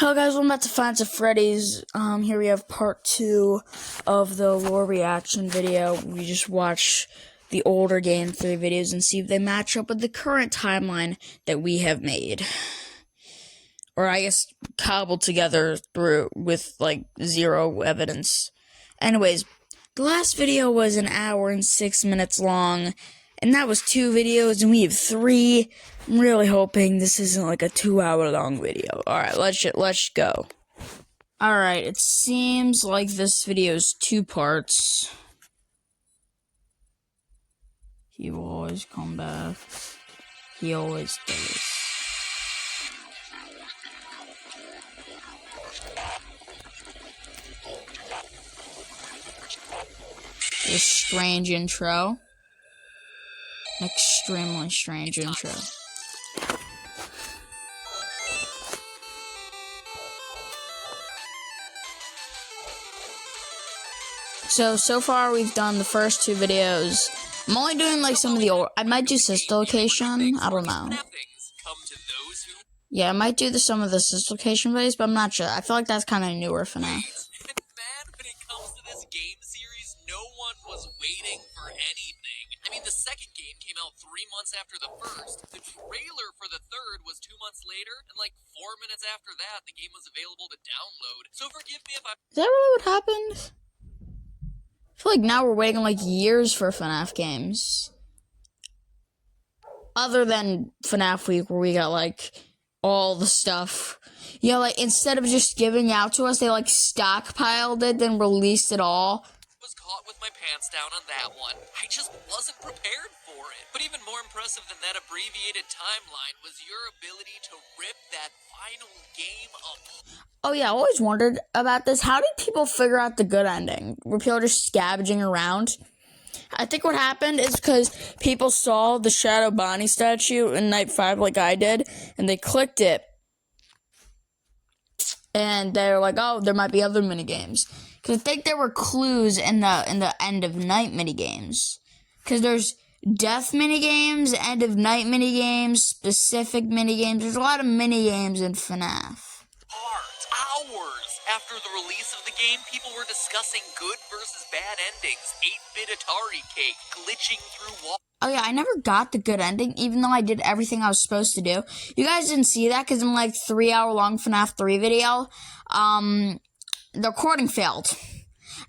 Hello guys, welcome back to fnaf Freddy's. Here we have part 2 of the lore reaction video. We just watch the older Game 3 videos and see if they match up with the current timeline that we have made. Or I guess cobbled together through with like zero evidence. Anyways, the last video was an hour and 6 minutes long, and that was 2 videos, and we have 3. I'm really hoping this isn't like a 2-hour long video. Alright, let's go. Alright, it seems like this video is 2 parts. He will always come back. He always does. This strange intro. Extremely strange intro. So far we've done the first 2 videos. I'm only doing like some of the old. I might do sister location. I don't know. Yeah, I might do some of the sister location videos, but I'm not sure. I feel like that's kind of newer for now. I mean, the second game came out 3 months after the first. The trailer for the third was 2 months later, and like 4 minutes after that, the game was available to download. So forgive me if I... Is that really what happened? I feel like now we're waiting like years for FNAF games. Other than FNAF Week, where we got like all the stuff. You know, like instead of just giving out to us, they like stockpiled it, then released it all. Was caught with my pants down on that one. I just wasn't prepared for it. But even more impressive than that abbreviated timeline was your ability to rip that final game up. Oh yeah, I always wondered about this. How did people figure out the good ending? Were people just scavenging around? I think what happened is because people saw the Shadow Bonnie statue in Night 5 like I did, and they clicked it. And they were like, oh, there might be other minigames. Because I think there were clues in the end of night minigames. Because there's death minigames, end of night minigames, specific minigames. There's a lot of minigames in FNAF. Hours after the release of the game, people were discussing good versus bad endings, 8-bit Atari cake, glitching through walls. Oh yeah, I never got the good ending, even though I did everything I was supposed to do. You guys didn't see that because in like 3-hour-long FNAF 3 video, the recording failed.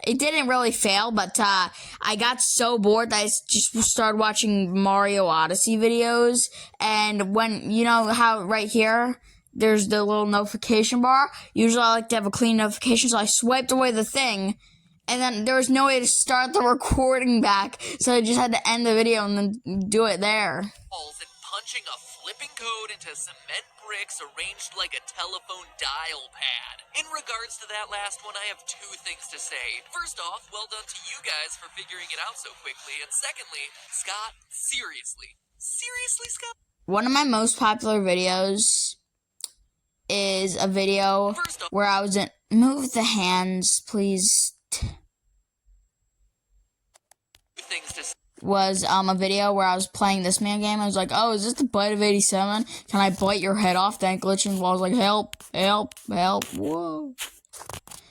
It didn't really fail, but I got so bored that I just started watching Mario Odyssey videos. And when, you know how right here, there's the little notification bar. Usually I like to have a clean notification, so I swiped away the thing. And then there was no way to start the recording back, so I just had to end the video and then do it there. And punching a flipping code into cement bricks arranged like a telephone dial pad. In regards to that last one, I have 2 things to say. First off, well done to you guys for figuring it out so quickly. And secondly, Scott, seriously. Seriously, Scott? One of my most popular videos is a video where I was in... Move the hands, please. Was a video where I was playing this man game. I was like, oh, is this the bite of 87? Can I bite your head off? Then glitching while I was like, help, help, help, whoa.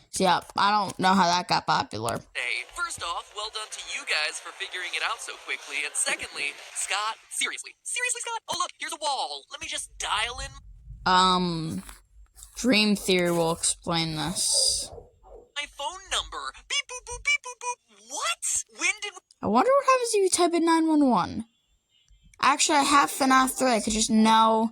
So yeah, I don't know how that got popular. Hey, first off, well done to you guys for figuring it out so quickly. And secondly, Scott, seriously. Seriously, Scott? Oh look, here's a wall. Let me just dial in. Dream Theory will explain this. My phone number. Beep boop boop beep boop boop. What? When did... I wonder what happens if you type in 911. Actually, I have FNAF 3. I could just know.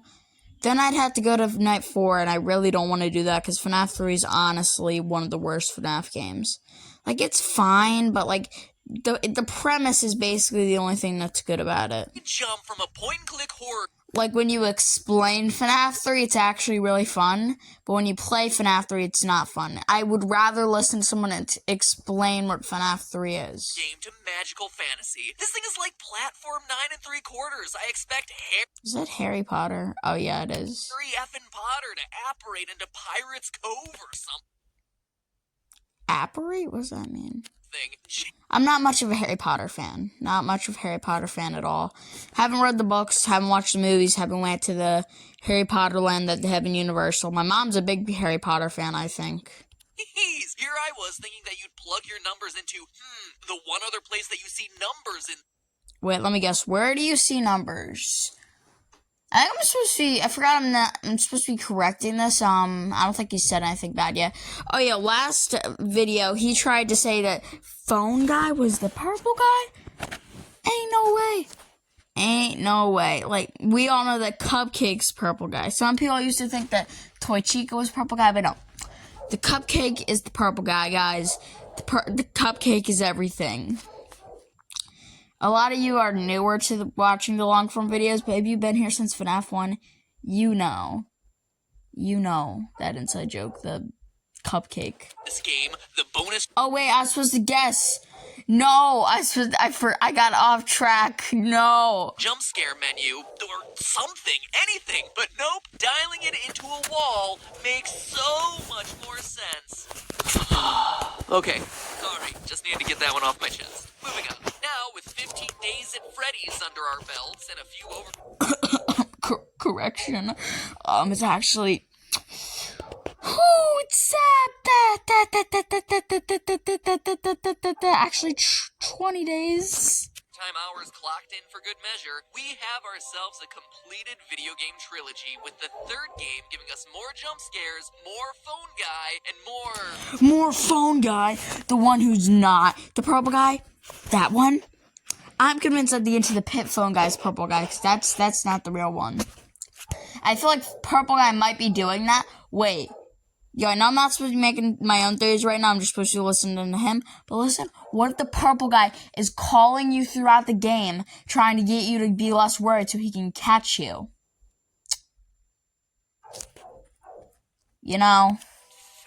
Then I'd have to go to Night 4, and I really don't want to do that, because FNAF 3 is honestly one of the worst FNAF games. Like, it's fine, but, like, the premise is basically the only thing that's good about it. Jump from a point-and-click horror... Like, when you explain FNAF 3, it's actually really fun. But when you play FNAF 3, it's not fun. I would rather listen to someone explain what FNAF 3 is. Game to magical fantasy. This thing is like platform 9 3/4. I expect Is that Harry Potter? Oh, yeah, it is. Harry effing Potter to apparate into Pirate's Cove or something. Apparate? What does that mean? something. I'm not much of a Harry Potter fan. Not much of a Harry Potter fan at all. Haven't read the books, haven't watched the movies, haven't went to the Harry Potter land that they have in Universal. My mom's a big Harry Potter fan, I think. Jeez, here I was thinking that you'd plug your numbers into, the one other place that you see numbers in. Wait, let me guess. Where do you see numbers? I think I'm supposed to be, I forgot I'm supposed to be correcting this. I don't think he said anything bad yet. Oh yeah, last video, he tried to say that Phone Guy was the purple guy. Ain't no way. Ain't no way. Like, we all know that Cupcake's purple guy. Some people used to think that Toy Chica was purple guy, but no. The Cupcake is the purple guy, guys. The Cupcake is everything. A lot of you are newer to watching the long form videos, but if you've been here since FNAF 1, you know that inside joke, the Cupcake. This game, the bonus. Oh wait, I was supposed to guess. No, I got off track. No. Jump scare menu, or something, anything, but nope, dialing it into a wall makes so much more sense. Okay, sorry, just needed to get that one off my chest. Moving on. Now, with 15 days at Freddy's under our belts and a few over... Correction. It's actually... it's actually 20 days. Time hours clocked in for good measure, we have ourselves a completed video game trilogy, with the third game giving us more jump scares, more phone guy, and more phone guy. The one who's not the purple guy. That one. I'm convinced that the Into the Pit phone guy is purple guy, because that's not the real one. I feel like purple guy might be doing that. Wait. Yo, I know I'm not supposed to be making my own theories right now. I'm just supposed to listen to him. But listen, what if the purple guy is calling you throughout the game, trying to get you to be less worried so he can catch you? You know?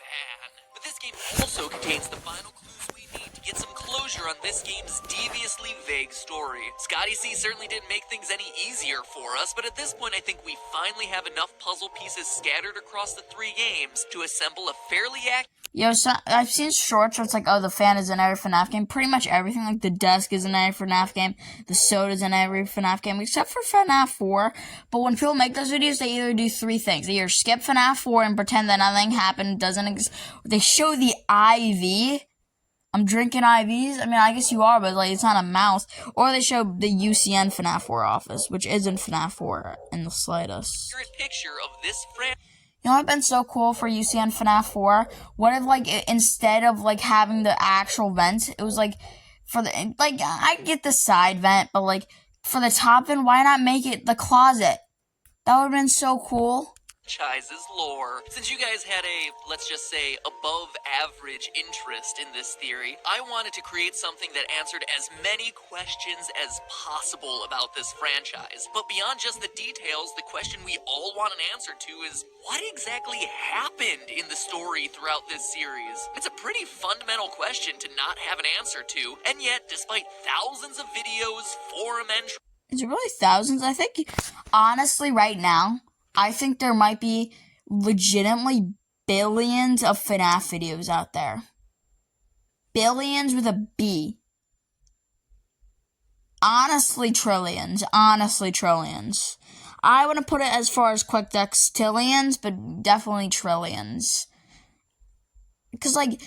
fan. But this game also contains the final clues we need to get some closure on this game's deviously vague story. Scotty C certainly didn't make things any easier for us, but at this point I think we finally have enough puzzle pieces scattered across the 3 games to assemble a fairly accurate... Yo, so I've seen shorts where it's like, oh, the fan is in every FNAF game. Pretty much everything, like the desk is in every FNAF game, the soda's in every FNAF game, except for FNAF 4. But when people make those videos, they either do 3 things. They either skip FNAF 4 and pretend that nothing happened, doesn't exist. They show the IV. I'm drinking IVs. I mean, I guess you are, but like it's not a mouse. Or they show the UCN FNAF 4 office, which isn't FNAF 4 in the slightest. Picture of this friend. You know what would have been so cool for UCN FNAF 4? What if, like, instead of, like, having the actual vent, it was, like, for the, like, I get the side vent, but, like, for the top vent, why not make it the closet? That would have been so cool. Franchise's lore. Since you guys had a, let's just say, above average interest in this theory, I wanted to create something that answered as many questions as possible about this franchise. But beyond just the details, the question we all want an answer to is, what exactly happened in the story throughout this series? It's a pretty fundamental question to not have an answer to, and yet, despite thousands of videos, forum entries... Is it really thousands? I think, honestly, right now, I think there might be legitimately billions of FNAF videos out there. Billions with a B. Honestly, trillions. Honestly, trillions. I wouldn't put it as far as quick dextillions, but definitely trillions. Because, like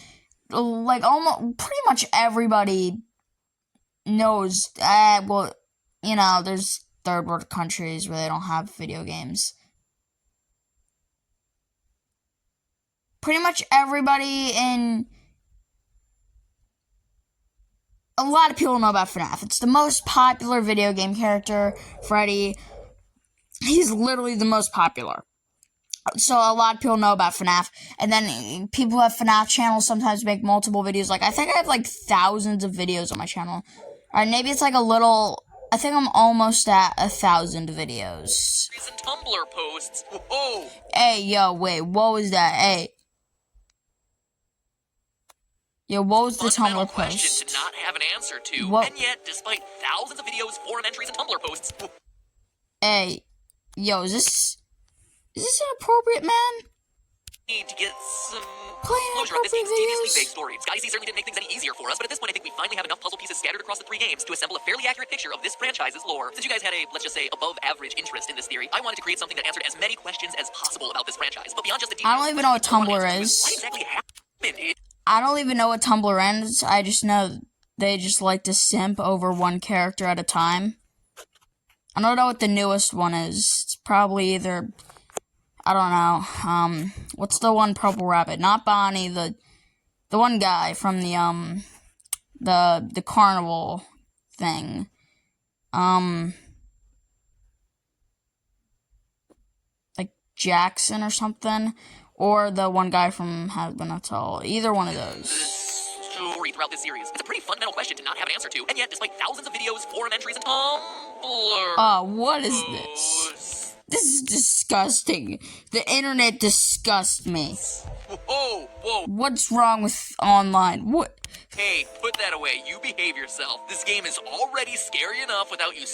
almost, pretty much everybody knows, well, you know, there's third world countries where they don't have video games. Pretty much everybody in... A lot of people know about FNAF. It's the most popular video game character, Freddy. He's literally the most popular. So a lot of people know about FNAF. And then people who have FNAF channels sometimes make multiple videos. Like, I think I have, like, thousands of videos on my channel. Alright, maybe it's, like, a little... I think I'm almost at 1,000 videos. Recent Tumblr posts. Whoa! Hey, yo, wait, what was that? Hey. Yo, what was the Tumblr question post? To not have an answer to, what? And yet, despite thousands of videos, forum entries, and Tumblr posts... Hey, yo, is this inappropriate, man? need to get some Playing closure on this game's appropriate deviously videos. vague story. Galaxy certainly didn't make things any easier for us, but at this point I think we finally have enough puzzle pieces scattered across the 3 games to assemble a fairly accurate picture of this franchise's lore. Since you guys had a, let's just say, above average interest in this theory, I wanted to create something that answered as many questions as possible about this franchise. But beyond just the details, I don't even know what Tumblr is. what exactly happened? I don't even know what Tumblr is. I just know they just like to simp over one character at a time. I don't know what the newest one is. It's probably either, I don't know. What's the one Purple Rabbit? Not Bonnie, the one guy from the carnival thing. Like Jackson or something, or the one guy from Has Been a Tell. Either one of those. Story throughout this series. It's a pretty fundamental question to not have an answer to, and yet, despite thousands of videos, forum entries, and Tumblr. What is this? This is disgusting. The internet disgusts me. Whoa. What's wrong with online? What? Hey, put that away. You behave yourself. This game is already scary enough without you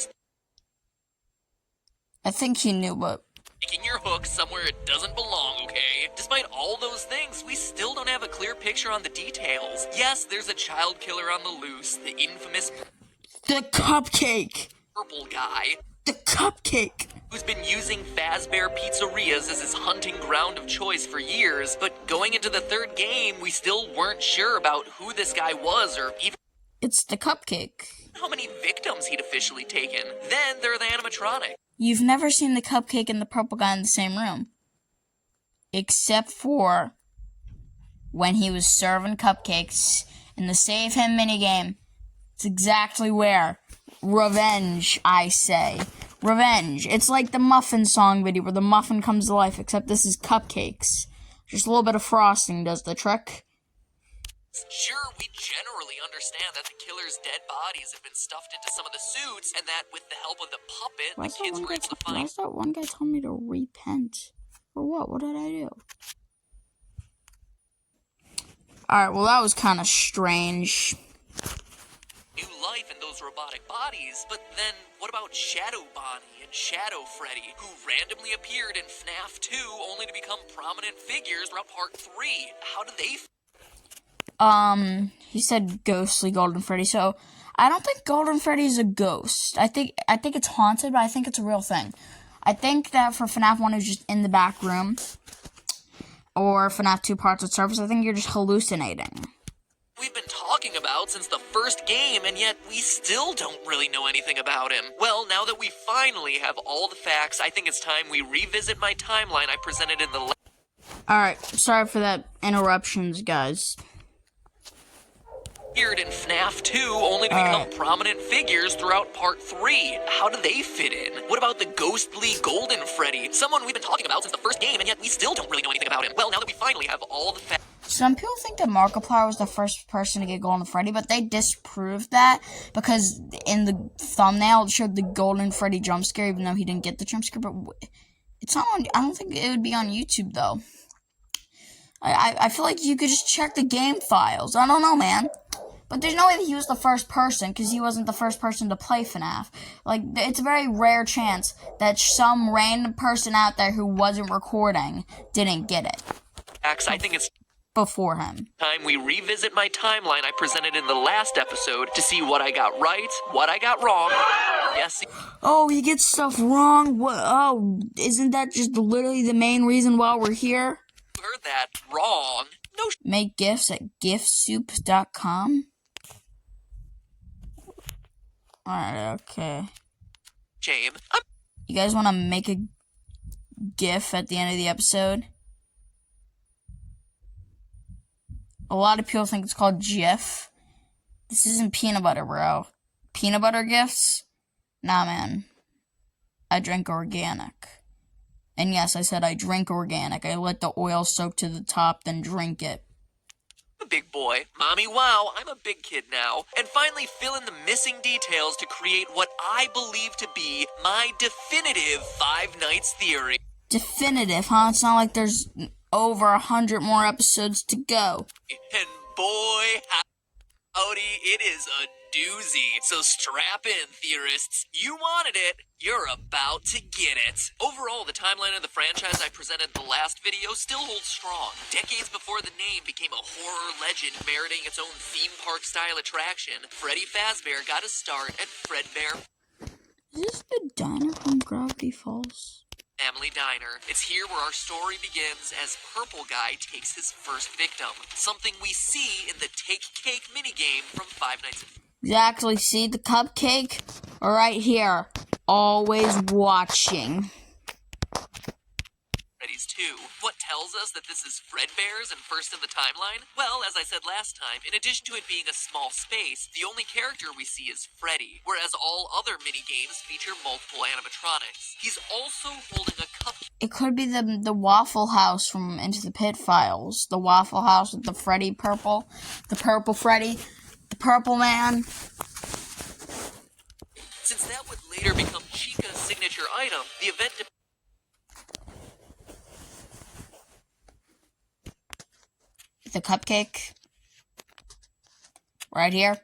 I think he knew, but sticking your hook somewhere it doesn't belong, okay? Despite all those things, we still don't have a clear picture on the details. Yes, there's a child killer on the loose, the infamous the cupcake. purple guy. The cupcake. Who's been using Fazbear Pizzerias as his hunting ground of choice for years, but going into the 3rd game, we still weren't sure about who this guy was or even It's the cupcake. how many victims he'd officially taken. Then there are the animatronic. You've never seen the cupcake and the purple guy in the same room. Except for when he was serving cupcakes in the Save Him minigame. It's exactly where. Revenge, I say. Revenge. It's like the Muffin song video where the muffin comes to life, except this is cupcakes. Just a little bit of frosting does the trick. Sure, we generally understand that the killer's dead bodies have been stuffed into some of the suits, and that with the help of the puppet, the kids were able to Why find... is that one guy telling me to repent? For what? What did I do? Alright, well that was kind of strange. new life in those robotic bodies, but then what about Shadow Bonnie and Shadow Freddy, who randomly appeared in FNAF 2 only to become prominent figures throughout Part 3? How did they... He said ghostly Golden Freddy, so I don't think Golden Freddy is a ghost. I think it's haunted, but I think it's a real thing. I think that for FNAF 1 it was just in the back room, or FNAF 2 parts of surface. I think you're just hallucinating. We've been talking about since the first game, and yet we still don't really know anything about him. Well, now that we finally have all the facts, I think it's time we revisit my timeline I presented in the Alright, sorry for that interruptions, guys. appeared in FNAF 2 only to become prominent figures throughout Part 3. How do they fit in? What about the ghostly Golden Freddy? Someone we've been talking about since the first game, and yet we still don't really know anything about him. Well, now that we finally have all the facts... Some people think that Markiplier was the first person to get Golden Freddy, but they disproved that because in the thumbnail it showed the Golden Freddy jump scare, even though he didn't get the jump scare. But it's not on. I don't think it would be on YouTube though. I feel like you could just check the game files. I don't know, man. But there's no way that he was the first person because he wasn't the first person to play FNAF. Like, it's a very rare chance that some random person out there who wasn't recording didn't get it. I think it's before him. time we revisit my timeline I presented in the last episode to see what I got right, what I got wrong. Yes. Oh, he gets stuff wrong? What? Oh, isn't that just literally the main reason why we're here? You heard that wrong. No. Make gifts at giftsoup.com. Alright, okay. Shame. You guys want to make a gif at the end of the episode? A lot of people think it's called GIF. This isn't peanut butter, bro. Peanut butter gifts? Nah, man. I drink organic. And yes, I said I drink organic. I let the oil soak to the top, then drink it. A big boy. Mommy, wow, I'm a big kid now. And finally fill in the missing details to create what I believe to be my definitive Five Nights theory. Definitive, huh? It's not like there's over 100 more episodes to go. And boy, howdy, it is a doozy. So strap in, theorists. You wanted it. You're about to get it. Overall, the timeline of the franchise I presented in the last video still holds strong. Decades before the name became a horror legend meriting its own theme park-style attraction, Freddy Fazbear got a start at Fredbear Is this the diner from Gravity Falls? Family Diner. It's here where our story begins as Purple Guy takes his first victim. Something we see in the Take Cake minigame from Five Nights at Exactly. See the cupcake? Right here. Always watching. Freddy's 2. What tells us that this is Fredbear's and first in the timeline? Well, as I said last time, in addition to it being a small space, the only character we see is Freddy, whereas all other minigames feature multiple animatronics. He's also holding a cup. It could be the Waffle House from Into the Pit Files. The Waffle House with the Freddy purple. The purple Freddy. The purple man. Since that would later become Chica's signature item, the event The cupcake. Right here.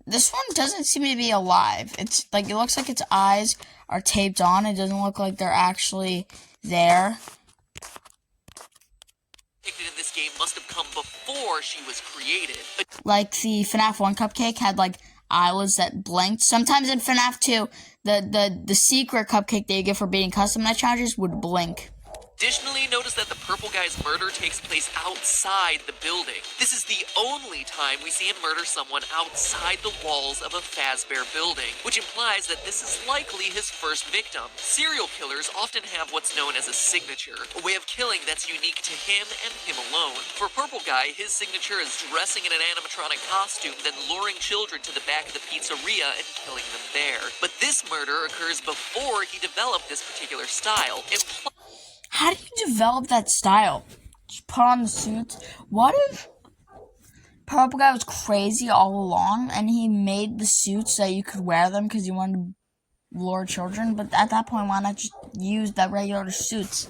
This one doesn't seem to be alive. It's like, it looks like its eyes are taped on. It doesn't look like they're actually there. depicted in this game must have come before she was created. Like the FNAF 1 cupcake had like eyelids that blinked. Sometimes in FNAF 2, the secret cupcake that you get for beating custom night challenges would blink. Additionally, notice that the purple guy's murder takes place outside the building. This is the only time we see him murder someone outside the walls of a Fazbear building, which implies that this is likely his first victim. Serial killers often have what's known as a signature, a way of killing that's unique to him and him alone. For Purple Guy, his signature is dressing in an animatronic costume, then luring children to the back of the pizzeria and killing them there. But this murder occurs before he developed this particular style. How do you develop that style? Just put on the suits. What if Purple Guy was crazy all along and he made the suits so you could wear them because you wanted to lure children? But at that point, why not just use the regular suits?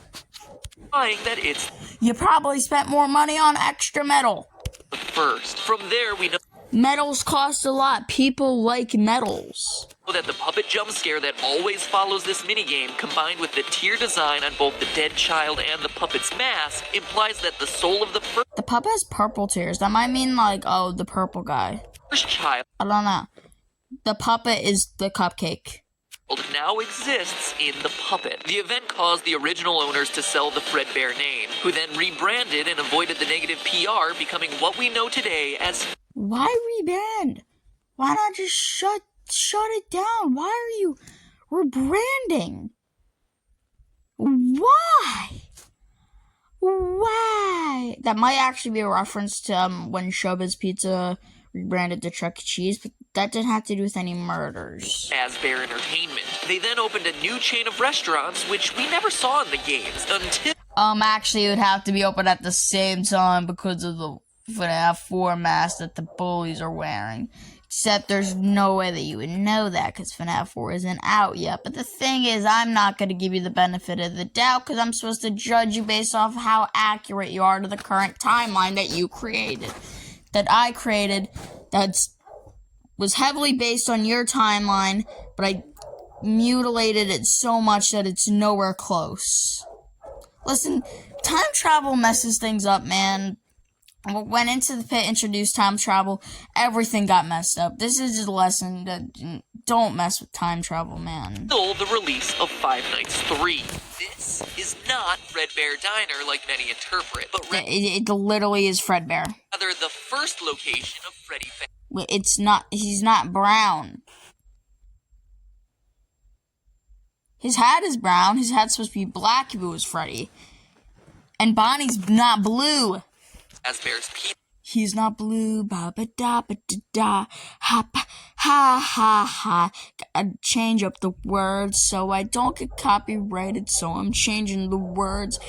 That it's You probably spent more money on extra metal. the first. From there, we know Metals cost a lot. People like metals. that the puppet jump scare that always follows this minigame, combined with the tier design on both the dead child and the puppet's mask, implies that the soul of the The puppet has purple tears. That might mean like, oh, the purple guy. first child I don't know. The puppet is the cupcake. now exists in the puppet. The event caused the original owners to sell the Fredbear name, who then rebranded and avoided the negative PR, becoming what we know today as... Why rebrand? Why not just shut it down? Why are you rebranding? Why? Why? That might actually be a reference to when Showbiz Pizza rebranded to Chuck E. Cheese, but that didn't have to do with any murders. Fazbear Entertainment. They then opened a new chain of restaurants, which we never saw in the games until... Actually, it would have to be open at the same time because of the FNAF 4 mask that the bullies are wearing. Except there's no way that you would know that because FNAF 4 isn't out yet. But the thing is, I'm not going to give you the benefit of the doubt because I'm supposed to judge you based off how accurate you are to the current timeline that you created. That I created, was heavily based on your timeline, but I mutilated it so much that it's nowhere close. Listen, time travel messes things up, man. When Into the Pit introduced time travel, everything got messed up. This is just a lesson that don't mess with time travel, man. Until the release of Five Nights 3. This is not Fredbear Diner like many interpret, but It literally is Fredbear. rather the first location of Freddy Fazbear. It's not, he's not brown. His hat is brown. His hat's supposed to be black if it was Freddy. And Bonnie's not blue. Fazbear's Pizza. He's not blue, ba ba da ba da da, ha pa, ha ha ha. Gotta change up the words so I don't get copyrighted, so I'm changing the words.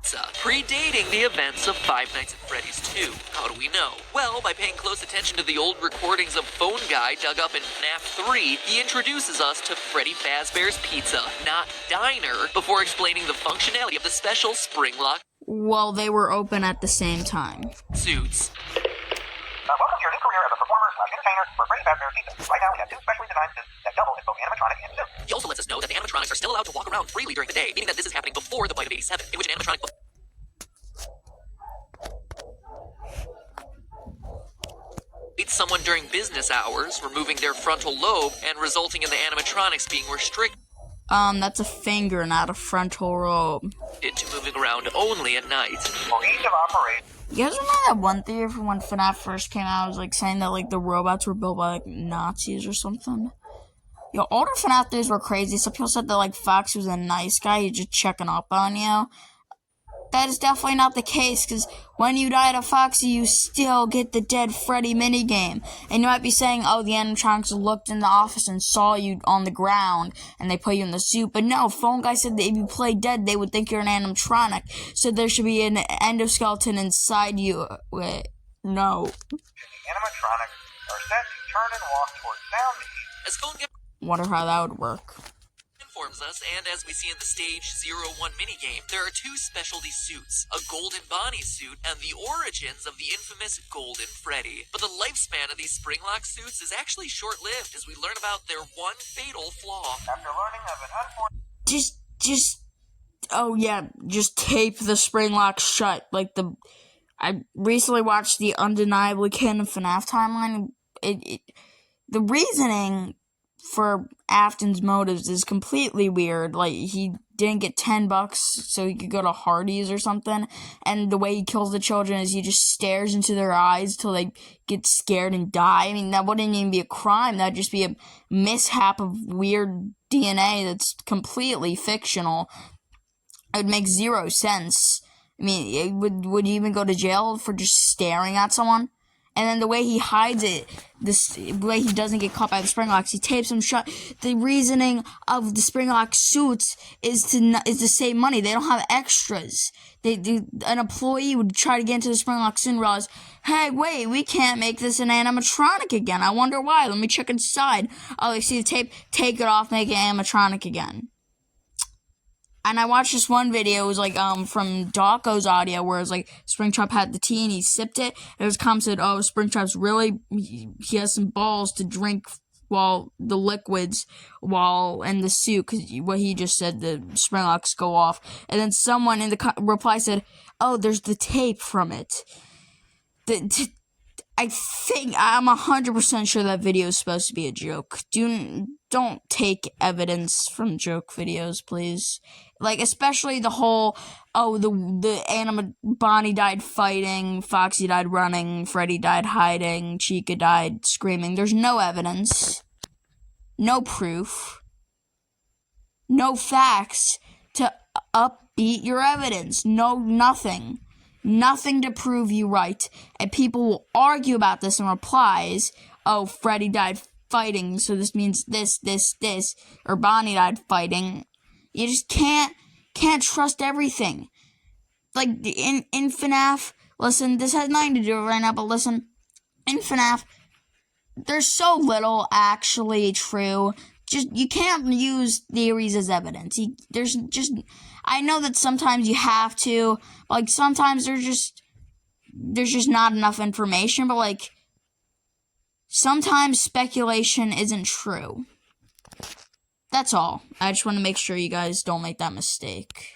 Predating the events of Five Nights at Freddy's 2. How do we know? Well, by paying close attention to the old recordings of Phone Guy dug up in FNAF 3, he introduces us to Freddy Fazbear's Pizza, not Diner, before explaining the functionality of the special spring lock Well, they were open at the same time. suits. Welcome to your new career as a performer/entertainer for Freddy Fazbear's Pizza. Right now, we have 2 specially designed suits that double as both animatronic and suit. He also lets us know that the animatronics are still allowed to walk around freely during the day, meaning that this is happening before the bite of 87, in which an animatronic bites someone during business hours, removing their frontal lobe and resulting in the animatronics being restricted That's a finger, not a frontal lobe. to moving around only at night. For ease of operation. You guys remember that one theory from when FNAF first came out? It was like saying that like the robots were built by like Nazis or something. Yo, older FNAF theories were crazy. Some people said that like Fox was a nice guy, he's just checking up on you. That is definitely not the case, because when you die to Foxy, you still get the Dead Freddy minigame. And you might be saying, oh, the animatronics looked in the office and saw you on the ground, and they put you in the suit. But no, Phone Guy said that if you play dead, they would think you're an animatronic. So there should be an endoskeleton inside you. Wait, no. The animatronics are set to turn and walk towards sound to eat. As Phone Guy Wonder how that would work. informs us, and as we see in the Stage 01 minigame, there are 2 specialty suits, a Golden Bonnie suit and the origins of the infamous Golden Freddy. But the lifespan of these Springlock suits is actually short-lived as we learn about their one fatal flaw. After learning of an unfortunate... Just tape the spring lock shut. I recently watched the Undeniably Canon FNAF timeline. The reasoning for Afton's motives is completely weird. Like, he didn't get $10 so he could go to Hardee's or something, and the way he kills the children is he just stares into their eyes till they get scared and die. I mean, that wouldn't even be a crime. That'd just be a mishap of weird DNA that's completely fictional. It would make zero sense. I mean, would you even go to jail for just staring at someone? And then the way he hides it, the way he doesn't get caught by the Springlocks, he tapes them shut. The reasoning of the Springlock suits is to save money. They don't have extras. An employee would try to get into the Springlock suit and realize, hey, wait, we can't make this an animatronic again. I wonder why. Let me check inside. Oh, they see the tape, take it off, make it animatronic again. And I watched this one video, it was like, from Dawko's audio, where it was like, Springtrap had the tea and he sipped it, and it was commented, oh, Springtrap's really, he has some balls to drink while the liquids, while in the suit, because what he just said, the Springlocks go off. And then someone in the reply said, oh, there's the tape from it. I think, I'm 100% sure that video is supposed to be a joke. Don't take evidence from joke videos, please. Like, especially the whole, oh, the Bonnie died fighting, Foxy died running, Freddy died hiding, Chica died screaming. There's no evidence, no proof, no facts to upbeat your evidence. No, nothing. Nothing to prove you right. And people will argue about this in replies. Oh, Freddy died fighting, so this means this, or Bonnie died fighting. You just can't trust everything. Like, in FNAF, listen, this has nothing to do with it right now, but listen, in FNAF, there's so little actually true. You can't use theories as evidence. I know that sometimes you have to, like, sometimes there's just not enough information, but, like, sometimes speculation isn't true. That's all. I just want to make sure you guys don't make that mistake.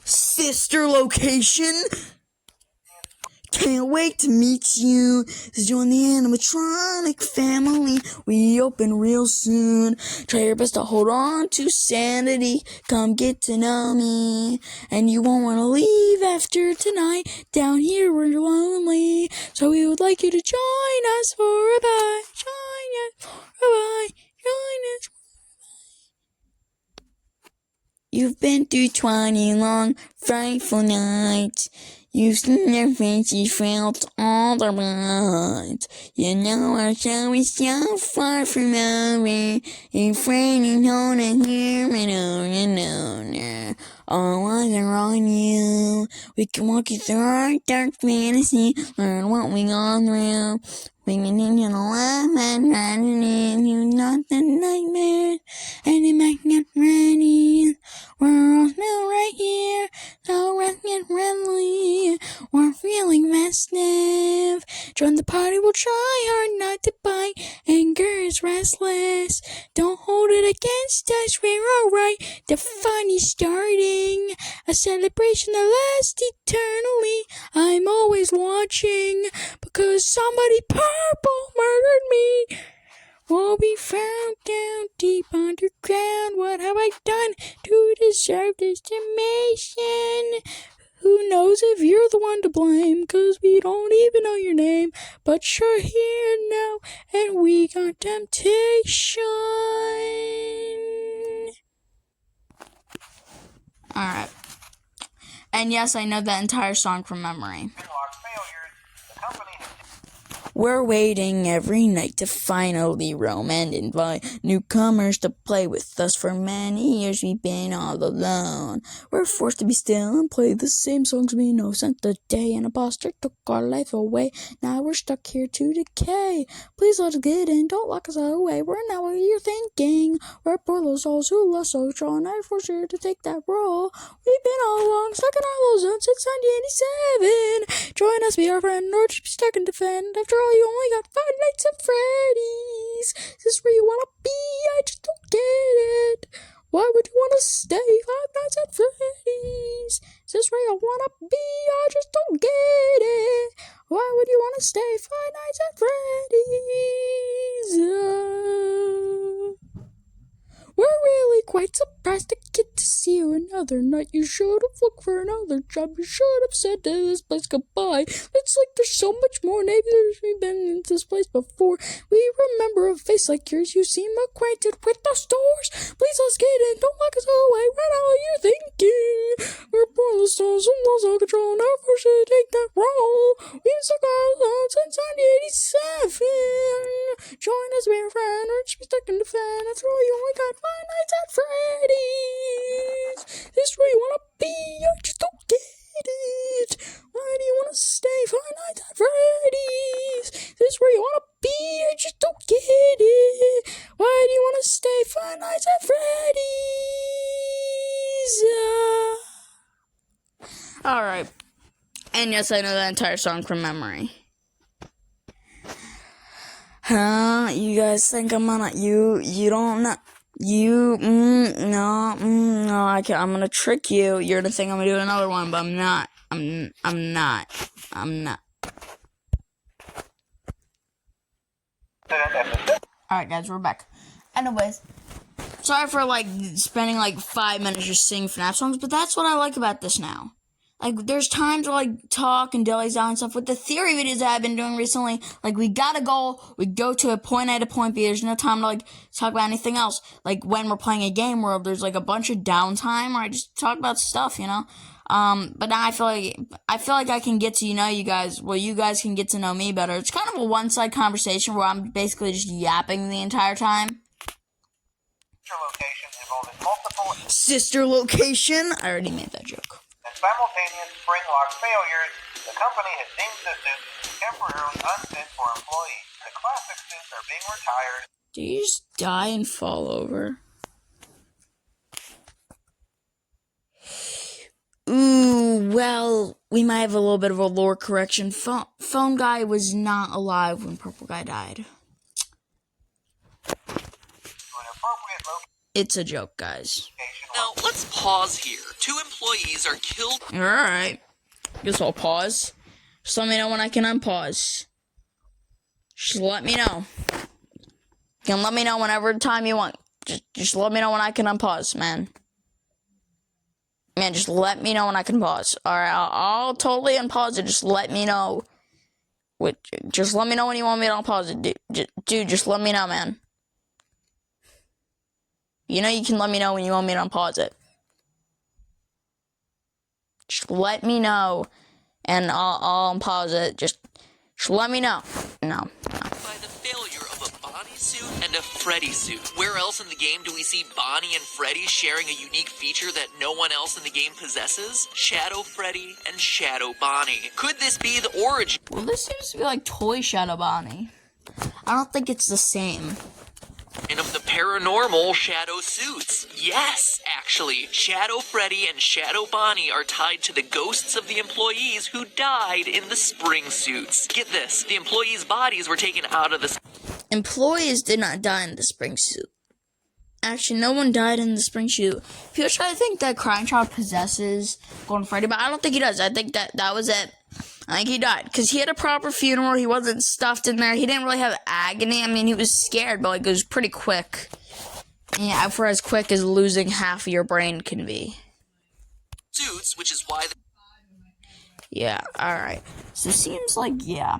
Sister location? Can't wait to meet you. Let's join the animatronic family. We open real soon. Try your best to hold on to sanity. Come get to know me. And you won't want to leave after tonight. Down here we're lonely. So we would like you to join us for a bye. Join us for a bye. Join us. You've been through 20 long, frightful nights. You've seen their faces, felt all the light. You know our show is so far from over. If raining on and here and on and on. All eyes are on you. We can walk you through our dark fantasy, learn what we gone through. We can into the life and running into not the nightmares and the magnet ready. We're all still right here, so rest get friendly. We're against us, we're alright. The fun is starting, a celebration that lasts eternally. I'm always watching, because somebody purple murdered me. Will be found down deep underground. What have I done to deserve this damnation? Who knows if you're the one to blame, 'cause we don't even know your name. But you're here now, and we got temptation. Alright. And yes, I know that entire song from memory. Springlock failures. The company has We're waiting every night to finally roam and invite newcomers to play with us. For many years we've been all alone. We're forced to be still and play the same songs we know. Since the day an imposter took our life away, now we're stuck here to decay. Please let us get in, don't lock us away. We're not what you're thinking. We're poor little souls who lost social, and I force you to take that role. We've been all along stuck in our little zone since 1987. Join us, be our friend, or just be stuck and defend. After all, you only got 5 nights at Freddy's. Is this where you wanna be? I just don't get it. Why would you wanna stay 5 nights at Freddy's? Is this where you wanna be? I just don't get it. Why would you wanna stay 5 nights at Freddy's? We're really quite surprised to get to see you another night. You should have looked for another job. You should have said to this place goodbye. It's like there's so much more. Maybe we've been in this place before. We remember a face like yours. You seem acquainted with the stores. Please let's get in. Don't lock us away. Right now you're thinking. We're poor little souls who lost all control. Now forced to take that role. We've stuck our since 1987. Join us, be a friend, or just be stuck in the fan. After all, you only got 5 nights at Freddy's. This where you wanna be? I just don't get it. Why do you wanna stay 5 nights at Freddy's? This where you wanna be? I just don't get it. Why do you wanna stay 5 nights at Freddy's? Alright. And yes, I know that entire song from memory. You guys think I'm gonna, you don't know, no, I'm gonna trick you. You're gonna think I'm gonna do another one, but I'm not. I'm not. Alright, guys, we're back. Anyways, sorry for, spending, 5 minutes just singing FNAF songs, but that's what I like about this now. There's times to, talk and dilly down and stuff. With the theory videos that I've been doing recently, we got a goal, we go to a point A to point B, there's no time to, talk about anything else. When we're playing a game world, there's, a bunch of downtime where I just talk about stuff, you know? But now I feel like I can get to know you guys, well, you guys can get to know me better. It's kind of a one-side conversation where I'm basically just yapping the entire time. location involving multiple Sister location? I already made that joke. and simultaneous spring-lock failures. The company has deemed the suits temporarily unfit for employees. The classic suits are being retired. Do you just die and fall over? Ooh, well, we might have a little bit of a lore correction. Phone guy was not alive when purple guy died. To an appropriate It's a joke, guys. location. Now, let's pause here. 2 employees are killed. Alright. Guess I'll pause. Just let me know when I can unpause. Just let me know. You can let me know whenever time you want. Just let me know when I can unpause, man. Man, just let me know when I can pause. Alright, I'll totally unpause it. Just let me know. Just let me know when you want me to unpause it. Dude, just let me know, man. You know you can let me know when you want me to unpause it. Just let me know, and I'll unpause it. Just let me know. No. By the failure of a Bonnie suit and a Freddy suit. Where else in the game do we see Bonnie and Freddy sharing a unique feature that no one else in the game possesses? Shadow Freddy and Shadow Bonnie. Could this be the origin Well, this seems to be like Toy Shadow Bonnie. I don't think it's the same. of the paranormal Shadow suits? Yes, actually. Shadow Freddy and Shadow Bonnie are tied to the ghosts of the employees who died in the spring suits. Get this, the employees' bodies were taken out of the... Employees did not die in the spring suit. Actually, no one died in the spring shoot. People try to think that Crying Child possesses Golden Freddy, but I don't think he does. I think that was it. I think he died because he had a proper funeral. He wasn't stuffed in there. He didn't really have agony. I mean, he was scared, but like it was pretty quick. Yeah, for as quick as losing half of your brain can be. Suits, which is why. Yeah. All right. So it seems like yeah.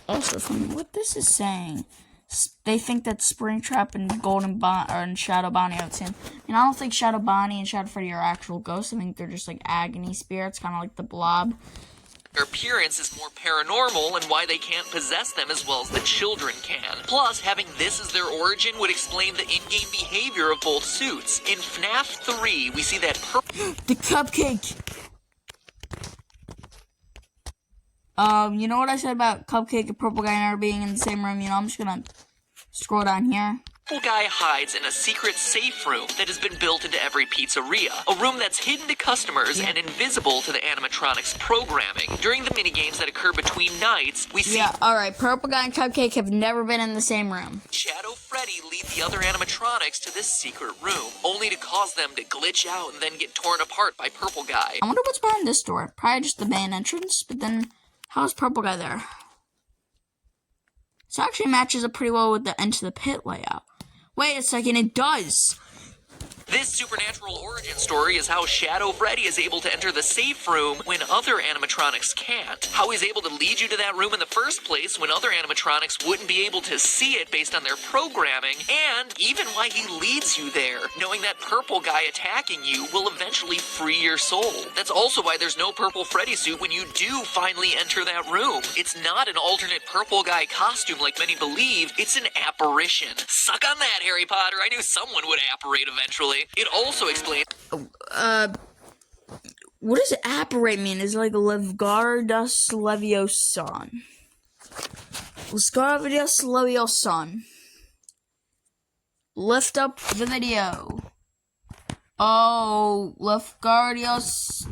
Also, from what this is saying, they think that Springtrap and Golden Bonnie and Shadow Bonnie are the same. I don't think Shadow Bonnie and Shadow Freddy are actual ghosts. I think they're just like agony spirits, kind of like the Blob. Their appearance is more paranormal and why they can't possess them as well as the children can. Plus, having this as their origin would explain the in-game behavior of both suits. In FNAF 3, we see that The cupcake! You know what I said about Cupcake and Purple Guy never being in the same room? You know, I'm just gonna scroll down here. Purple Guy hides in a secret safe room that has been built into every pizzeria. A room that's hidden to customers and invisible to the animatronics programming. During the minigames that occur between nights, we see... Yeah, alright, Purple Guy and Cupcake have never been in the same room. Shadow Freddy lead the other animatronics to this secret room, only to cause them to glitch out and then get torn apart by Purple Guy. I wonder what's behind this door. Probably just the main entrance, but then... How's Purple Guy there? This actually matches up pretty well with the Into the Pit layout. Wait a second, it does! This supernatural origin story is how Shadow Freddy is able to enter the safe room when other animatronics can't. How he's able to lead you to that room in the first place when other animatronics wouldn't be able to see it based on their programming, and even why he leads you there, knowing that Purple Guy attacking you will eventually free your soul. That's also why there's no Purple Freddy suit when you do finally enter that room. It's not an alternate Purple Guy costume like many believe, it's an apparition. Suck on that, Harry Potter. I knew someone would apparate eventually. It also explains... What does apparate mean? Is it like Levgardas Levioson? Levgardas Levioson. Lift up the video. Oh, Lefgardios.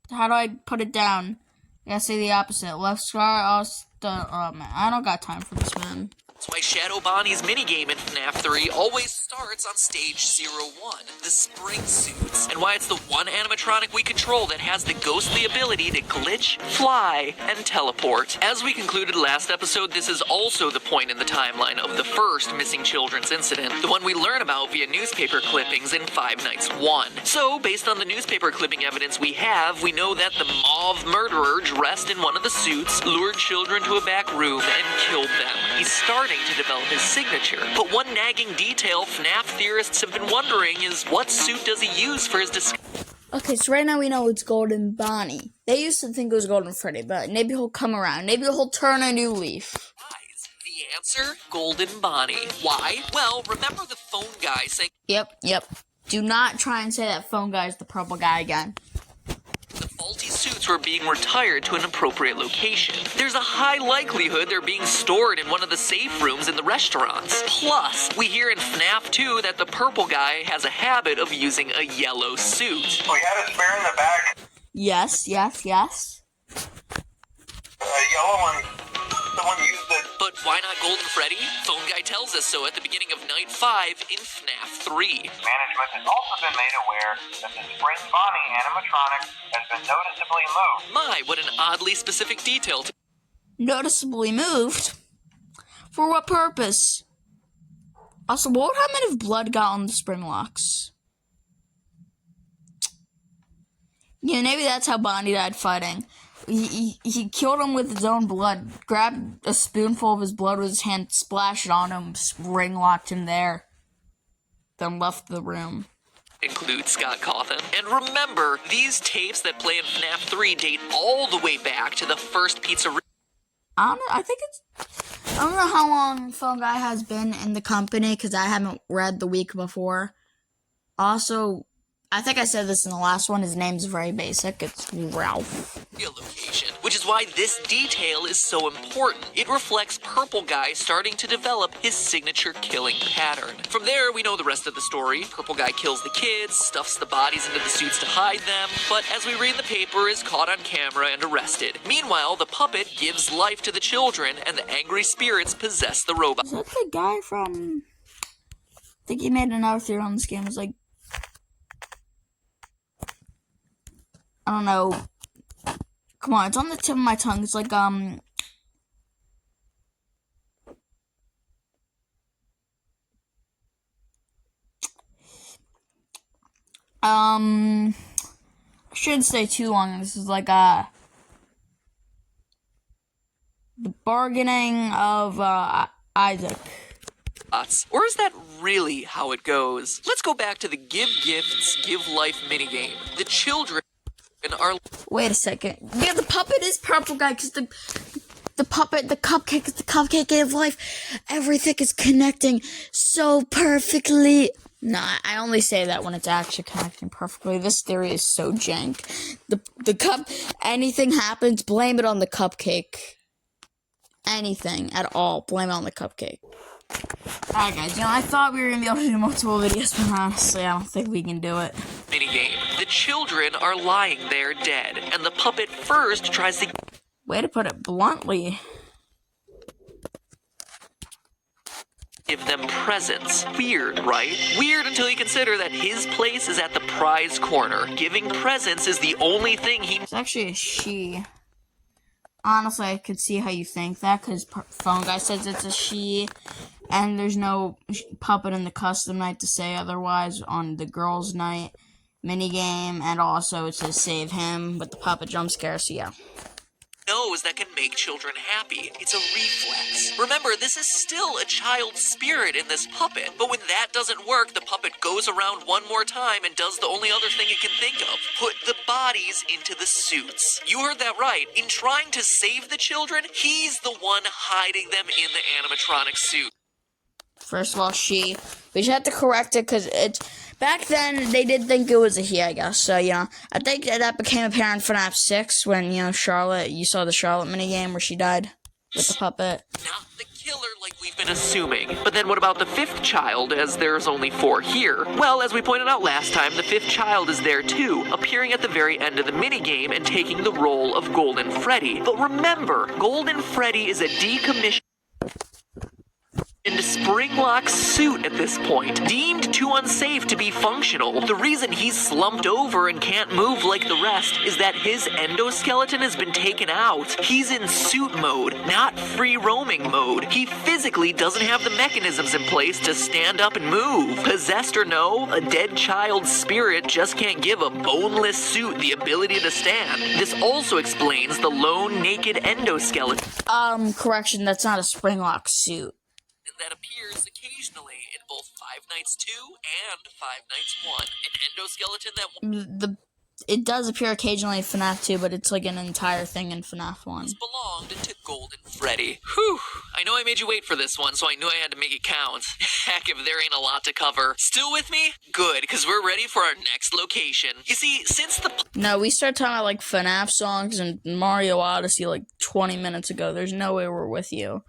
How do I put it down? I gotta say the opposite. Lefgardios. Oh man, I don't got time for this, man. That's why Shadow Bonnie's minigame in FNAF 3 always starts on stage 01, the spring suits, and why it's the one animatronic we control that has the ghostly ability to glitch, fly, and teleport. As we concluded last episode, this is also the point in the timeline of the first missing children's incident, the one we learn about via newspaper clippings in Five Nights 1. So, based on the newspaper clipping evidence we have, we know that the mauve murderer dressed in one of the suits lured children to a back room and killed them. He's starting to develop his signature. But one nagging detail FNAF theorists have been wondering is what suit does he use for his Okay, so right now we know it's Golden Bonnie. They used to think it was Golden Freddy, but maybe he'll come around. Maybe he'll turn a new leaf. The answer? Golden Bonnie. Why? Well, remember the phone guy saying... Yep. Do not try and say that phone guy is the purple guy again. The faulty suits were being retired to an appropriate location. There's a high likelihood they're being stored in one of the safe rooms in the restaurants. Plus, we hear in FNAF 2 that the purple guy has a habit of using a yellow suit. We had a spare in the back. Yes. A yellow one. Someone used it. But why not Golden Freddy? Phone guy tells us so at the beginning of Night 5 in FNAF 3. Management has also been made aware that the Spring Bonnie animatronic has been noticeably moved. My, what an oddly specific detail. Noticeably moved? For what purpose? Also, what would happen if blood got on the spring locks? Yeah, maybe that's how Bonnie died fighting. He killed him with his own blood, grabbed a spoonful of his blood with his hand, splashed it on him, spring locked him there, then left the room. Include Scott Cawthon. And remember, these tapes that play in FNAF 3 date all the way back to the first pizzeria. I don't know how long Phone Guy has been in the company, because I haven't read the week before. Also, I think I said this in the last one. His name's very basic. It's Ralph. Location, which is why this detail is so important. It reflects Purple Guy starting to develop his signature killing pattern. From there, we know the rest of the story. Purple Guy kills the kids, stuffs the bodies into the suits to hide them, but as we read the paper, is caught on camera and arrested. Meanwhile, the puppet gives life to the children, and the angry spirits possess the robot. Is that the guy from... I think he made another theory on this game. It's like... I don't know. Come on, it's on the tip of my tongue. It's like, I shouldn't stay too long. This is like, the bargaining of, Isaac. Or is that really how it goes? Let's go back to the Give Gifts, Give Life minigame. The children are... Wait a second. Yeah, the puppet is Purple Guy, because the puppet, the cupcake gave life. Everything is connecting so perfectly. Nah, I only say that when it's actually connecting perfectly. This theory is so jank. Anything happens, blame it on the cupcake. Anything at all, blame it on the cupcake. Alright guys, I thought we were going to be able to do multiple videos, but honestly, I don't think we can do it. Minigame. The children are lying there dead, and the puppet first tries to... Way to put it bluntly. Give them presents. Weird, right? Weird until you consider that his place is at the prize corner. Giving presents is the only thing he... It's actually a she. Honestly, I could see how you think that, because Phone Guy says it's a she, and there's no puppet in the custom night to say otherwise on the girls' night minigame, and also it says save him, but the puppet jump scare, so yeah. Knows that can make children happy. It's a reflex. Remember, this is still a child's spirit in this puppet, but when that doesn't work, the puppet goes around one more time and does the only other thing it can think of. Put the bodies into the suits. You heard that right. In trying to save the children, he's the one hiding them in the animatronic suit. First of all, she. We just have to correct it, because it's... Back then, they did think it was a he, I guess. So, I think that became apparent in FNAF 6 when, Charlotte, you saw the Charlotte minigame where she died with the puppet. Not the killer like we've been assuming. But then what about the fifth child, as there's only 4 here? Well, as we pointed out last time, the fifth child is there too, appearing at the very end of the minigame and taking the role of Golden Freddy. But remember, Golden Freddy is a decommissioned spring-lock suit at this point, deemed too unsafe to be functional. The reason he's slumped over and can't move like the rest is that his endoskeleton has been taken out. He's in suit mode, not free-roaming mode. He physically doesn't have the mechanisms in place to stand up and move. Possessed or no, a dead child's spirit just can't give a boneless suit the ability to stand. This also explains the lone naked endoskeleton. Correction, that's not a spring-lock suit. That appears occasionally in both Five Nights 2 and Five Nights 1. An endoskeleton that It does appear occasionally in FNAF 2, but it's like an entire thing in FNAF 1. belonged to Golden Freddy. Whew. I know I made you wait for this one, so I knew I had to make it count. Heck, if there ain't a lot to cover. Still with me? Good, because we're ready for our next location. You see, since the... No, we started talking about, like, FNAF songs and Mario Odyssey, like, 20 minutes ago. There's no way we're with you.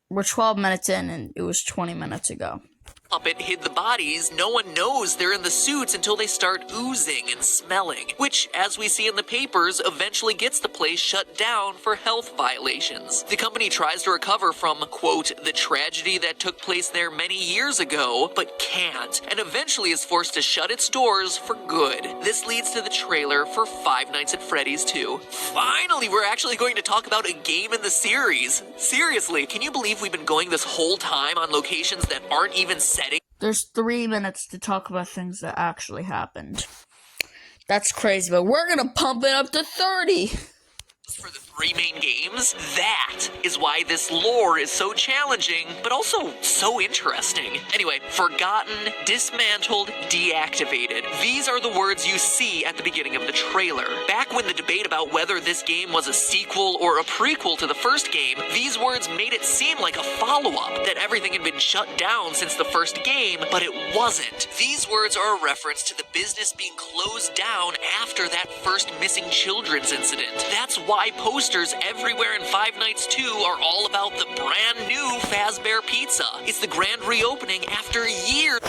We're 12 minutes in, and it was 20 minutes ago. Puppet hid the bodies, no one knows they're in the suits until they start oozing and smelling, which, as we see in the papers, eventually gets the place shut down for health violations. The company tries to recover from, quote, the tragedy that took place there many years ago, but can't, and eventually is forced to shut its doors for good. This leads to the trailer for Five Nights at Freddy's 2. Finally, we're actually going to talk about a game in the series. Seriously, can you believe we've been going this whole time on locations that aren't even setting? There's 3 minutes to talk about things that actually happened. That's crazy, but we're gonna pump it up to 30! for the 3 main games. That is why this lore is so challenging, but also so interesting. Anyway, forgotten, dismantled, deactivated. These are the words you see at the beginning of the trailer. Back when the debate about whether this game was a sequel or a prequel to the first game, these words made it seem like a follow-up, that everything had been shut down since the first game, but it wasn't. These words are a reference to the business being closed down after that first missing children's incident. That's why posters everywhere in Five Nights 2 are all about the brand new Fazbear Pizza. It's the grand reopening after years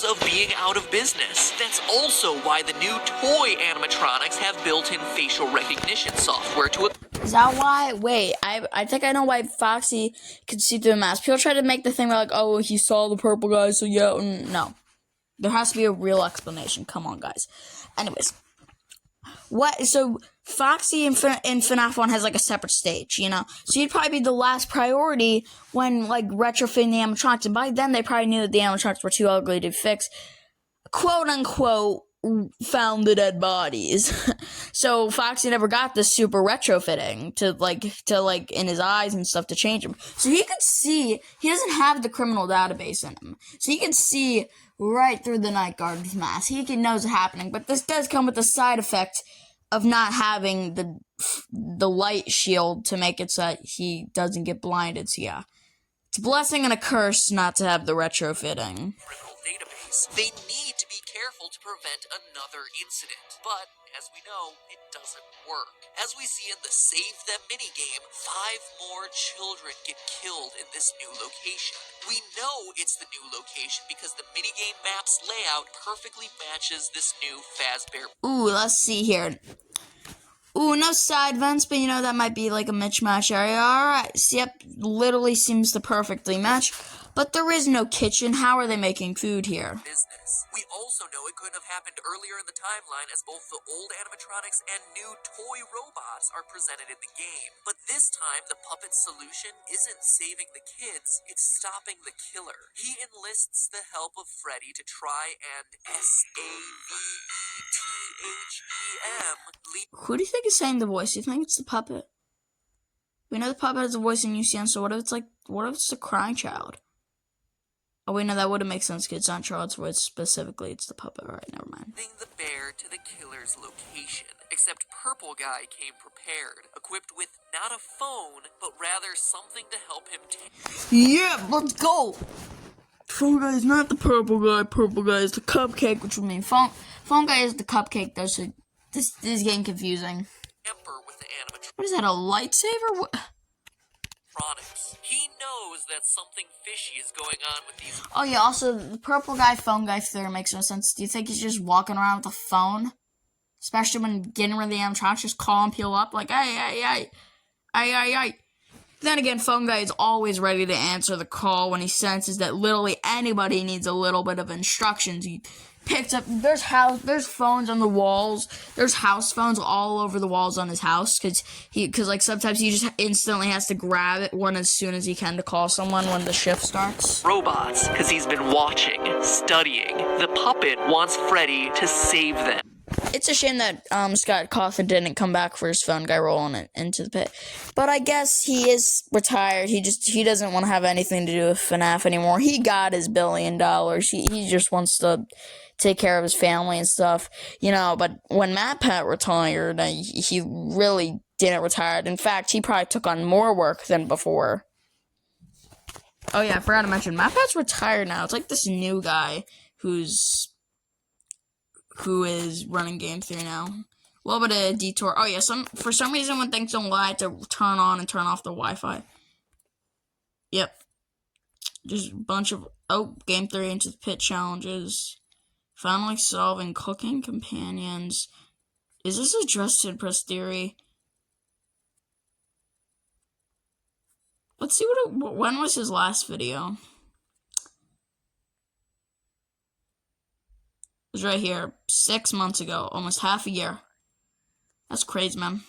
of being out of business. That's also why the new toy animatronics have built-in facial recognition software to Is that why? Wait, I think I know why Foxy could see through the mask. People try to make the thing like, oh, he saw the purple guy, so yeah. No. There has to be a real explanation. Come on, guys. Anyways. So Foxy in FNAF 1 has like a separate stage, you know? So he'd probably be the last priority when like retrofitting the animatronics. And by then they probably knew that the animatronics were too ugly to fix. Quote unquote, found the dead bodies. So Foxy never got the super retrofitting to in his eyes and stuff to change him. So he could see, he doesn't have the criminal database in him. So he can see right through the night guard's mask. He knows what's happening. But this does come with the side effect of not having the light shield to make it so that he doesn't get blinded. So yeah, it's a blessing and a curse not to have the retrofitting. database. They need to be careful to prevent another incident. But, as we know, it doesn't work. As we see in the Save Them minigame, 5 more children get killed in this new location. We know it's the new location because the minigame map's layout perfectly matches this new Fazbear. Ooh, let's see here. Ooh, no side vents, but you know, that might be like a mismatch area. Alright, yep, literally seems to perfectly match. But there is no kitchen. How are they making food here? Business. We also know it couldn't have happened earlier in the timeline, as both the old animatronics and new toy robots are presented in the game. But this time, the puppet's solution isn't saving the kids, it's stopping the killer. He enlists the help of Freddy to try and SAVETHEM. Who do you think is saying the voice? Do you think it's the puppet? We know the puppet has a voice in UCN, so what if it's the crying child? Oh wait, no, that wouldn't make sense, because it's not Charlotte's voice specifically, it's the puppet. Alright, never mind. The bear to the killer's location. Except Purple Guy came prepared, equipped with not a phone, but rather something to help him Yeah, let's go! Phone Guy is not the Purple Guy. Purple Guy is the cupcake, which would mean phone Guy is the cupcake, though, so this is getting confusing. with the What is that, a lightsaber? What? He knows that something fishy is going on with these. Oh yeah, also, the Purple Guy, Phone Guy theory makes no sense. Do you think he's just walking around with a phone? Especially when getting rid of the animatronics, just calling people up, like, hey. Then again, Phone Guy is always ready to answer the call when he senses that literally anybody needs a little bit of instructions. He picks up, there's phones on the walls, there's house phones all over the walls on his house, because like sometimes he just instantly has to grab it one as soon as he can to call someone when the shift starts. Robots, because he's been watching, studying. The puppet wants Freddy to save them. It's a shame that Scott Cawthon didn't come back for his Phone Guy role into the pit. But I guess he is retired. He doesn't want to have anything to do with FNAF anymore. He got his $1 billion. He just wants to take care of his family and stuff. You know, but when MatPat retired, he really didn't retire. In fact, he probably took on more work than before. Oh yeah, I forgot to mention, MatPat's retired now. It's like this new guy who is running Game 3 now. A little bit of a detour. Oh yeah, for some reason when things don't lie, to turn on and turn off the Wi-Fi. Yep. Just a bunch of, Game 3 into the pit challenges. Finally solving cooking companions. Is this addressed to Press Theory? Let's see when was his last video? It was right here, 6 months ago, almost half a year. That's crazy, man.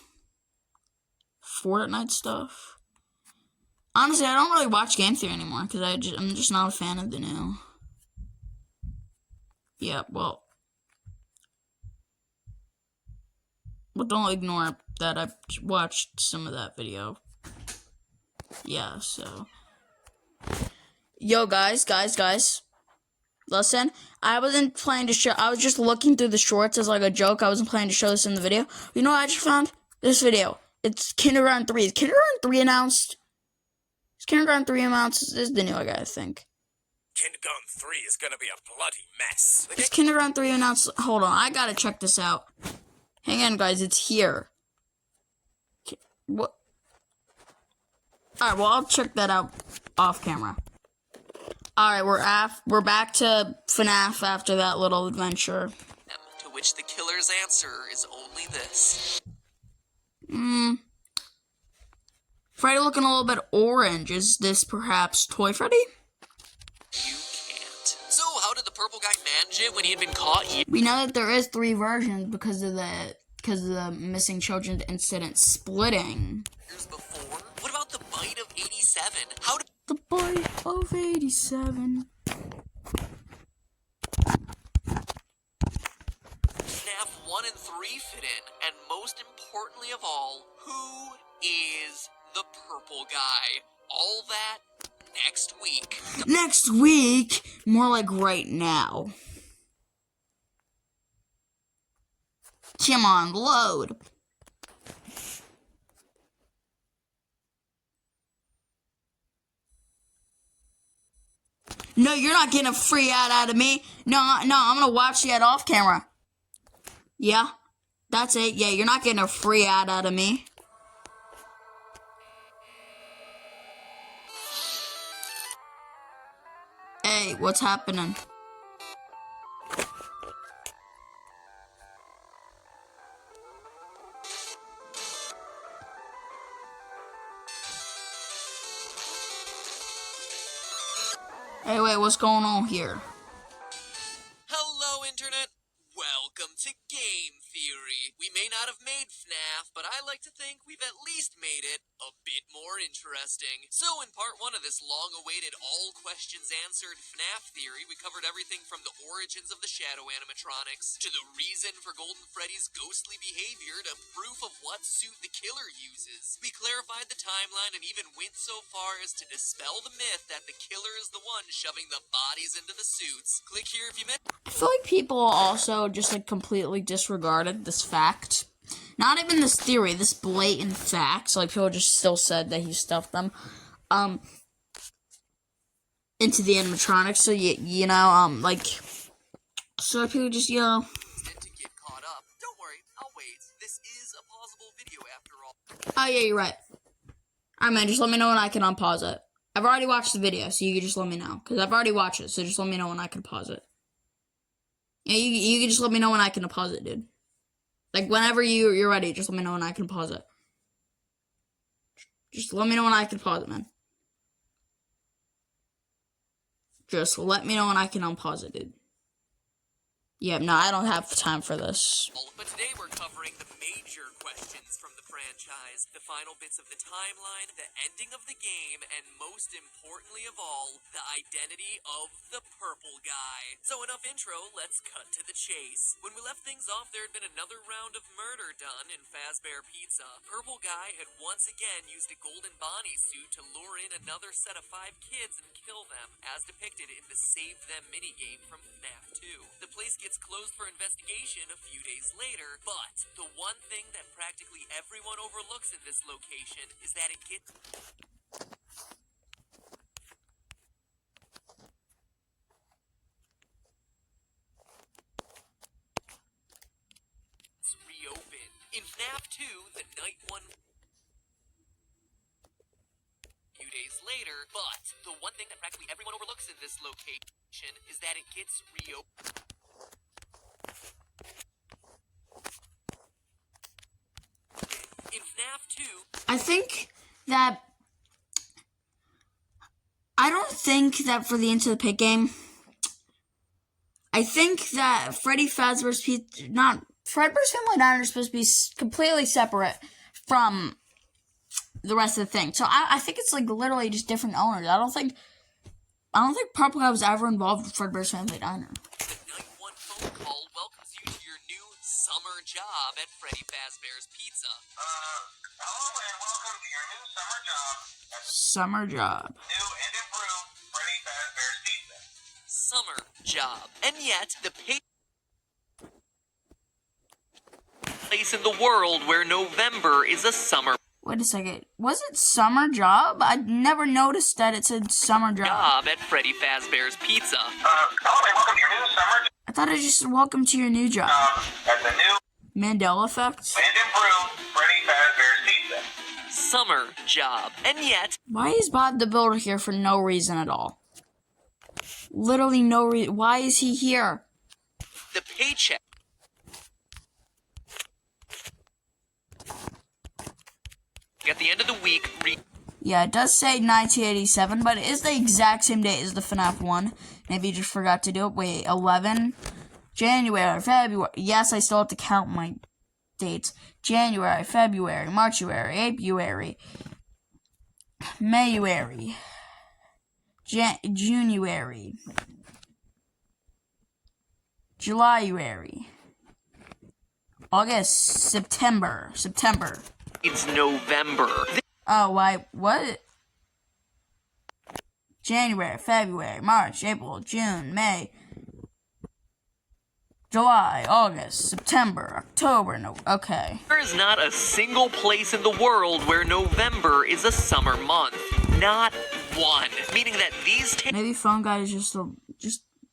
Fortnite stuff. Honestly, I don't really watch Game Theory anymore, because I'm just not a fan of the new Yeah, well, don't ignore that I watched some of that video. Yeah, so. Yo, guys. Listen, I wasn't planning to show, I was just looking through the shorts as like a joke. I wasn't planning to show this in the video. You know what I just found? This video. It's Kindergarten 3. Is Kindergarten 3 announced? Is Kindergarten 3 announced? This is the new guy, I think. Kindergarten 3 is gonna be a bloody mess. Is Kindergarten 3 announced? Hold on, I gotta check this out. Hang on, guys, it's here. What? Alright, well, I'll check that out off camera. Alright, we're back to FNAF after that little adventure. To which the killer's answer is only this. Freddy looking a little bit orange. Is this perhaps Toy Freddy? You can't. So, how did the purple guy manage it when he had been caught? We know that there is 3 versions because of the missing children incident splitting. Years before? What about the bite of 87? How did The bite of 87. FNAF 1 and 3 fit in? And most importantly of all, who is the purple guy? All that next week. Next week, more like right now. Come on, load. No, you're not getting a free ad out of me. No, I'm gonna watch the ad off camera. Yeah, that's it. Yeah, you're not getting a free ad out of me. Hey, what's happening? Hey, wait, what's going on here? Hello, Internet. Welcome to Game Theory. We may not have made FNAF, but I like to think we've at least made it a bit more interesting. So in part 1 of this long-awaited all questions answered FNAF theory, we covered everything from the origins of the shadow animatronics, to the reason for Golden Freddy's ghostly behavior, to proof of what suit the killer uses. We clarified the timeline and even went so far as to dispel the myth that the killer is the one shoving the bodies into the suits. Click here if you missed. I feel like people also just like completely disregarded this fact. Not even this theory, this blatant fact. So like people just still said that he stuffed them into the animatronics. So you know, like, so people just, you know. To get caught up. Don't worry, I'll wait. This is a pausable video after all. Oh yeah, you're right. Alright man, just let me know when I can unpause it. I've already watched the video, so you can just let me know. Because I've already watched it, so just let me know when I can pause it. Yeah, you can just let me know when I can pause it, dude. Like, whenever you're ready, just let me know when I can pause it. Just let me know when I can pause it, man. Just let me know when I can unpause it, dude. Yeah, no, I don't have time for this. But today we're covering the major questions from the franchise, the final bits of the timeline, the ending of the game, and most importantly of all, the identity of the purple guy. So enough intro, let's cut to the chase. When we left things off, there had been another round of murder done in Fazbear Pizza. Purple guy had once again used a golden Bonnie suit to lure in another set of 5 kids and kill them, as depicted in the Save Them minigame from FNAF 2. The place gets closed for investigation a few days later, but the one thing that practically everyone overlooks in this location is that it gets reopened. In FNAF 2, the night one few days later, but the one thing that practically everyone overlooks in this location is that it gets reopened. In FNAF 2, I don't think that for the Into the Pit game, I think that Freddy Fazbear's Pizza, Fredbear's Family Diner is supposed to be completely separate from the rest of the thing. So I think it's like literally just different owners. I don't think Purple Guy was ever involved with Fredbear's Family Diner. the night one job at Freddy Fazbear's Pizza. Hello and welcome to your new summer job at the Summer job. new and improved Freddy Fazbear's Pizza. Summer job. And yet, the place in the world where November is a summer Wait a second. Was it summer job? I never noticed that it said summer job. at Freddy Fazbear's Pizza. Hello and welcome to your new summer I thought it just said welcome to your new job. job at the new Mandela effect? and improved Freddy Fazbear's Pizza. Summer job. And yet, Why is Bob the Builder here for no reason at all? Literally no reason. Why is he here? the paycheck at the end of the week Yeah, it does say 1987, but it is the exact same date as the FNAF 1. Maybe you just forgot to do it. Wait, 11? January, February. Yes, I still have to count my dates. January, February, Marchuary, Apiary, Mayuary, January, Julyuary, August, September. it's November. Oh, why? What? January, February, March, April, June, May, July, August, September, October. No, okay. There is not a single place in the world where November is a summer month. Not one. Meaning that these Maybe Phone Guy is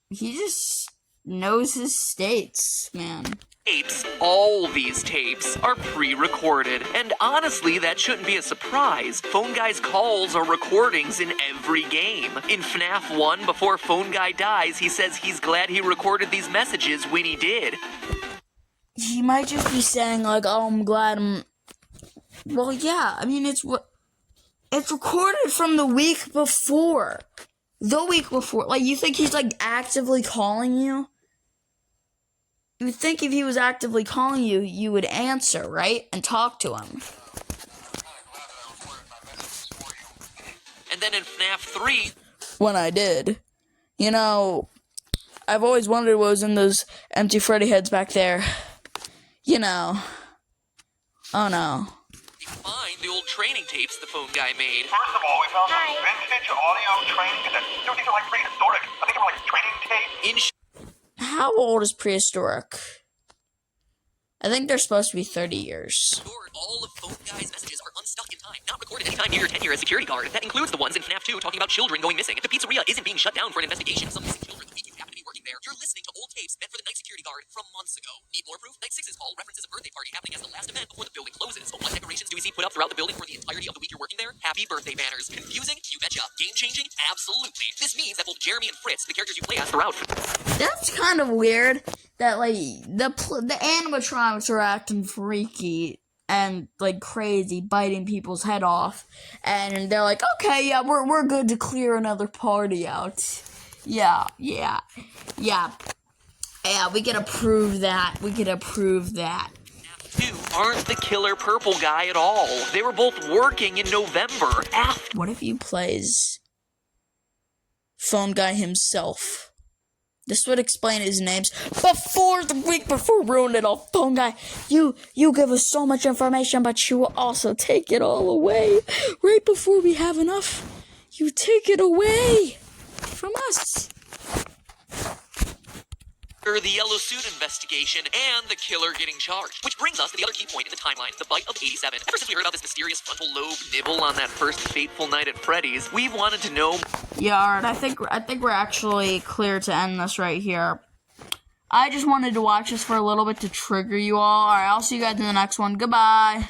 he just knows his states, man. tapes, all these tapes, are pre-recorded. And honestly, that shouldn't be a surprise. Phone Guy's calls are recordings in every game. In FNAF 1, before Phone Guy dies, he says he's glad he recorded these messages when he did. He might just be saying like, "Oh, I'm glad I'm." Well, yeah. I mean, it's recorded from the week before. The week before. Like, you think he's like actively calling you? You would think if he was actively calling you, you would answer, right? And talk to him. And then in FNAF 3, When I did. You know, I've always wondered what was in those empty Freddy heads back there. You know. Oh no. we find the old training tapes the Phone Guy made. First of all, we found some vintage audio training cassettes. Dude, these are like prehistoric. I think they were like training tapes. In How old is prehistoric? I think they're supposed to be 30 years. short, all of Phone Guy's messages are unstuck in time, not recorded anytime near your tenure as security guard. That includes the ones in FNAF 2 talking about children going missing. If the pizzeria isn't being shut down for an investigation of some missing children the week you happen to be working there, you're listening to old tapes meant for the night security guard from months ago. Need more proof? Night 6's call references a birthday party happening as the last event before the building closes. But what decorations do we see put up throughout the building for the entirety of the week you're working there? Happy birthday banners. Confusing? You betcha. Game-changing? Absolutely. This means that both Jeremy and Fritz, the characters you play as throughout, That's kind of weird that, like, the animatronics are acting freaky and, like, crazy, biting people's head off. And they're like, okay, yeah, we're good to clear another party out. Yeah, we can approve that. two aren't the killer purple guy at all. They were both working in November. What if he plays Phone Guy himself? This would explain his names. Before the week before ruined it all. Phone Guy, you give us so much information, but you will also take it all away. Right before we have enough, you take it away from us. The yellow suit investigation and the killer getting charged. Which brings us to the other key point in the timeline, the bite of 87. Ever since we heard about this mysterious frontal lobe nibble on that first fateful night at Freddy's, we've wanted to know. Yeah, alright, I think we're actually clear to end this right here. I just wanted to watch this for a little bit to trigger you all. Alright, I'll see you guys in the next one. Goodbye.